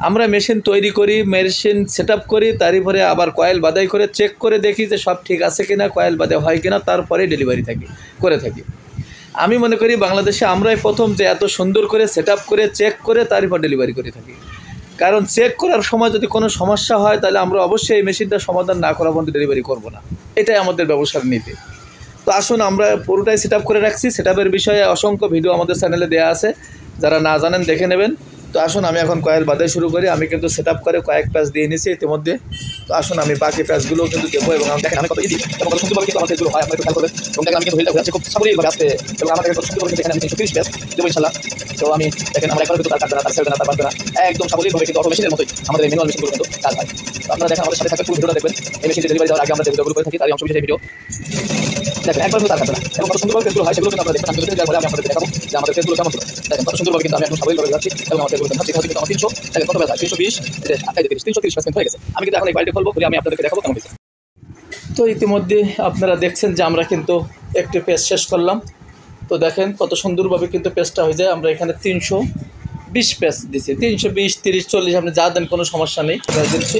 আমরা মেশিন তৈরি করি, মেশিন সেট আপ করি, তারপরে আবার কয়েল বাদাই করে চেক করে দেখি যে সব ঠিক আছে কিনা, কয়েল বাদাই হয় কিনা, তারপরে ডেলিভারি করে থাকি। আমি মনে করি বাংলাদেশে আমরাই প্রথম যে এত সুন্দর করে সেট আপ করে চেক করে তারপর ডেলিভারি করে থাকি। কারণ চেক করার সময় যদি কোনো সমস্যা হয় তাহলে আমরা অবশ্যই এই মেশিনটা সমাধান না করা পর্যন্ত ডেলিভারি করব না, এটাই আমাদের ব্যবসার নীতি। তো আসুন, আমরা পুরোটাই সেট আপ করে রাখছি। সেট আপের বিষয়ে অসংখ্য ভিডিও আমাদের চ্যানেলে দেওয়া আছে, যারা না জানেন দেখে নেবেন। তো আসুন আমি এখন কয়েল বাদাই শুরু করি। আমি কিন্তু সেট আপ করে কয়েক প্যাচ দিয়ে নিয়েছি ইতিমধ্যে। তো আসুন আমি বাকি প্যাচগুলোও কিন্তু দেবো, এবং দেখেন আমি কত ইজি এবং কত সুন্দরভাবে কিন্তু আমাদের এগুলো হয়, আপনারা একটু খেয়াল করবেন। এবং দেখেন আমি কিন্তু হুইলটা ঘুরাচ্ছি খুব স্বাভাবিকভাবে আসতে, এবং আমাদের কত সুন্দরভাবে দেখেন আমি 330 প্যাচ দেবো ইনশাল্লাহ। তো আমি দেখেন আমরা একবার কিন্তু তার কাটবে না, তার সেলবে না, তার বাড়বে না, একদম স্বাভাবিকভাবে কিন্তু অটো মেশিনের মতোই আমাদের এই ম্যানুয়াল মেশিনগুলো কিন্তু কাজ হয়। তো আপনারা দেখেন আমাদের সাথে থাকতে পুরো ভিডিওটা দেখবেন। এই মেশিনটি ডেলিভারি দেওয়ার আগে আমরা যে ভিডিওগুলো করে থাকি তারই অংশ বিশেষ ভিডিও দেখেন, একবার কিন্তু তার কাটবে না, এবং কত সুন্দরভাবে পেজগুলো হয় সেগুলো কিন্তু আপনারা দেখবেন। আমি যদি আমি আপনাদের দেখাবো যে আমাদের পেজগুলো কেমন ছিল। দেখেন কত সুন্দরভাবে কিন্তু আমি এখন স্বাভাবিকভাবে যাচ্ছি, এবং আমাদের পেজগুলো দেখাচ্ছি। কিন্তু আমার 300 দেখেন কত পেজ হয়, 320 330 পেজ হয়ে গেছে। আমি কিন্তু এখন এই বাইলটি খুলবো, খুলে আমি আপনাদেরকে দেখাবো কেমন হয়েছে। তো ইতিমধ্যে আপনারা দেখছেন যে আমরা কিন্তু একটি পেজ শেষ করলাম। তো দেখেন কত সুন্দরভাবে কিন্তু পেজটা হয়ে যায়। আমরা এখানে 320 পেজ দিচ্ছি, 320, 30, 40 আপনি যা দেন কোনো সমস্যা নেই। ব্যাস দিচ্ছি,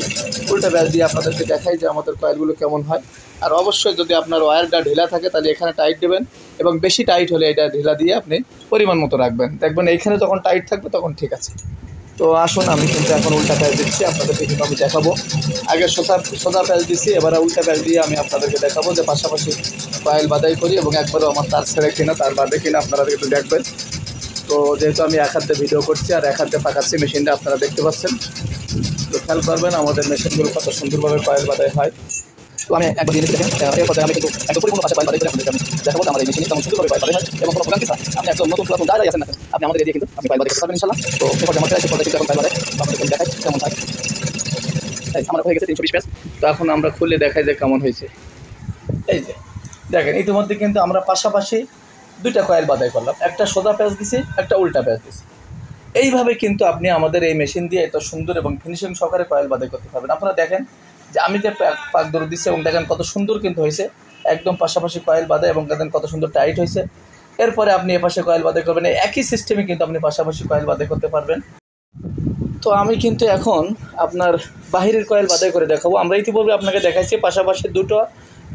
উল্টা ব্যাস দিয়ে আপনাদেরকে দেখাই যে আমাদের কয়েলগুলো কেমন হয়। আর অবশ্যই যদি আপনার ওয়্যারটা ঢিলা থাকে তাহলে এখানে টাইট দেবেন, এবং বেশি টাইট হলে এটা ঢিলা দিয়ে আপনি পরিমাণ মতো রাখবেন। দেখবেন এইখানে যখন টাইট থাকবে তখন ঠিক আছে। তো আসুন আমি কিন্তু এখন উল্টা প্যাচ দিচ্ছি, আপনাদেরকে কিন্তু আমি দেখাবো। আগে সোজা প্যাচ দিচ্ছি, এবার উল্টা প্যাচ দিয়ে আমি আপনাদেরকে দেখাবো যে পাশাপাশি কয়েল বাদাই করি, এবং একবারও আমার তার ছেড়ে কিনা তার বাদে কিনা আপনারা একটু দেখবেন। তো যেহেতু আমি এক হাতে ভিডিও করছি আর এক হাতে পাকাচ্ছি মেশিনটা, আপনারা দেখতে পাচ্ছেন। তো খেয়াল করবেন আমাদের মেশিনগুলো কত সুন্দরভাবে কয়েল বাদাই হয়। তো আমি একবার দিয়ে দেখেন, এরপর আমি কিন্তু একদম পরিপূর্ণ ভাষা কয়েল বাদাই করে আপনাদের দেখাবো আমার এই মেশিন কেমন সুন্দরভাবে কয়েল বাদাই হয়, এবং কোনো ভোগান্তি ছাড়া আপনি একদম নতুন পুরাতন যারাই আছেন না আপনি আমাদের দিয়ে কিন্তু আপনি কয়েল বাদাই করতে পারবেন ইনশাল্লাহ। তো এরপর আমার কাছে কিন্তু এখন কয়েল বাদাই আপনাদের দেখাই কেমন হয়। আমার হয়ে গেছে 320 পেজ। তো এখন আমরা খুলে দেখাই যে কেমন হয়েছে। এই যে দেখেন ইতিমধ্যে কিন্তু আমরা পাশাপাশি দুইটা কয়েল বাদাই করলাম, একটা সোজা প্যাচ দিছি, একটা উল্টা প্যাচ দিছি। এইভাবে কিন্তু আপনি আমাদের এই মেশিন দিয়ে এত সুন্দর এবং ফিনিশিং সহকারে কয়েল বাদাই করতে পারবেন। আপনারা দেখেন যে আমি যে পাক দৌড় দিচ্ছি, এবং দেখেন কত সুন্দর কিন্তু হয়েছে, একদম পাশাপাশি কয়েল বাদাই, এবং দেখেন কত সুন্দর টাইট হয়েছে। এরপরে আপনি এপাশে কয়েল বাদাই করবেন, একই সিস্টেমে কিন্তু আপনি পাশাপাশি কয়েল বাদাই করতে পারবেন। তো আমি কিন্তু এখন আপনার বাহিরের কয়েল বাদাই করে দেখাবো। আমরা ইতিপূর্বে আপনাকে দেখাইছি পাশাপাশি দুটো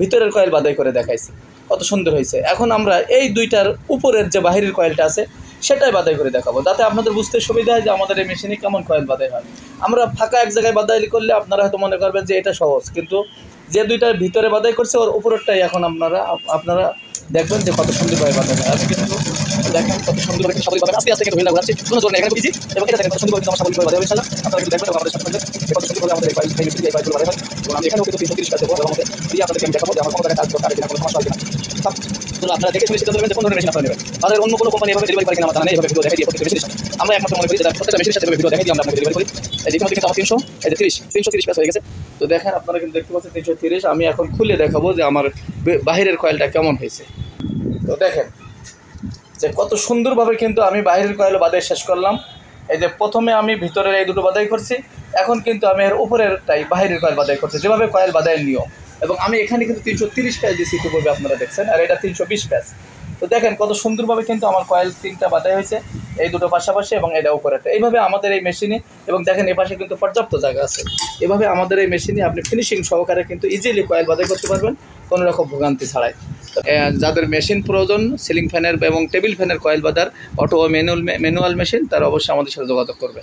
ভিতরের কয়েল বাদাই করে দেখাইছি, কত সুন্দর হয়েছে। এখন আমরা এই দুইটার উপরের যে বাহিরের কয়েলটা আছে সেটাই বাদাই করে দেখাবো, যাতে আপনাদের বুঝতে সুবিধা হয় যে আমাদের এই মেশিনে কেমন কয়েল বাদাই হয়। আমরা ফাঁকা এক জায়গায় বাদাই করলে আপনারা হয়তো মনে করবেন যে এটা সহজ, কিন্তু যে দুইটার ভিতরে বাদাই করছে ওর উপরেরটাই এখন আপনারা দেখবেন যে কত সুন্দর কয়েল বাদাই হয়। আজকে কিন্তু দেখেন কত সুন্দর করে স্বাভাবিকভাবে আস্তে আস্তে কিন্তু হুইলটা ঘোরাচ্ছি, কোনো জোর নেই, এখানে ইজি, এবং এটা দেখেন কত সুন্দর করে আমার স্বাভাবিকভাবে বাদাই হবে ইনশাআল্লাহ। আপনারা কিন্তু দেখবেন আমাদের সাথে কত সুন্দর করে আমাদের এই কয়েলগুলো বাদাই হয়। এবং আমি এখানেও কিন্তু 330 কাজ দেবো, এবং আমাদের দিয়ে আপনাদেরকে আমি দেখাবো যে আমার কোনো জায়গায় কাজ করতে কিনা, কোনো সমস্যা হবে কিনা। তো আপনারা দেখে শুনে সিদ্ধান্ত নেবেন যে কোন ধরনের মেশিন আপনারা নেবেন। তাদের অন্য কোনো কোম্পানি এভাবে ডেলিভারি করে কিনা আমার জানা নেই, এভাবে ভিডিও দেখাই দিয়ে প্রত্যেকটা মেশিনের সাথে আমরা একমাত্র মনে করি যে প্রত্যেকটা মেশিনের সাথে ভিডিও দেখাই দিয়ে আমরা আপনাকে ডেলিভারি করি। এই যেখানে কিন্তু আমার 330 পেজ হয়ে গেছে। তো দেখেন আপনারা কিন্তু দেখতে পাচ্ছেন 330। আমি এখন খুলে দেখাবো যে আমার বাহিরের কয়েলটা কেমন হয়েছে। তো দেখেন যে কত সুন্দরভাবে কিন্তু আমি বাহিরের কয়েল বাদাই শেষ করলাম। এই যে প্রথমে আমি ভিতরের এই দুটো বাদাই করছি, এখন কিন্তু আমি এর উপরেরটাই বাহিরের কয়েল বাদাই করছি, যেভাবে কয়েল বাদাইয়ের নিয়ম। এবং আমি এখানে কিন্তু 330 পেজ দিচ্ছি ইতিপূর্বে আপনারা দেখছেন, আর এটা 320 পেজ। তো দেখেন কত সুন্দরভাবে কিন্তু আমার কয়েল 3টা বাদাই হয়েছে, এই দুটো পাশাপাশি এবং এটা উপরেরটা। এইভাবে আমাদের এই মেশিনে, এবং দেখেন এ পাশে কিন্তু পর্যাপ্ত জায়গা আছে, এভাবে আমাদের এই মেশিনে আপনি ফিনিশিং সহকারে কিন্তু ইজিলি কয়েল বাদাই করতে পারবেন কোনো রকম ভোগান্তি ছাড়াই। যাদের মেশিন প্রয়োজন সিলিং ফ্যানের এবং টেবিল ফ্যানের কয়েল বাদার, অটো ও ম্যানুয়াল মেশিন, তারা অবশ্যই আমাদের সাথে যোগাযোগ করবে।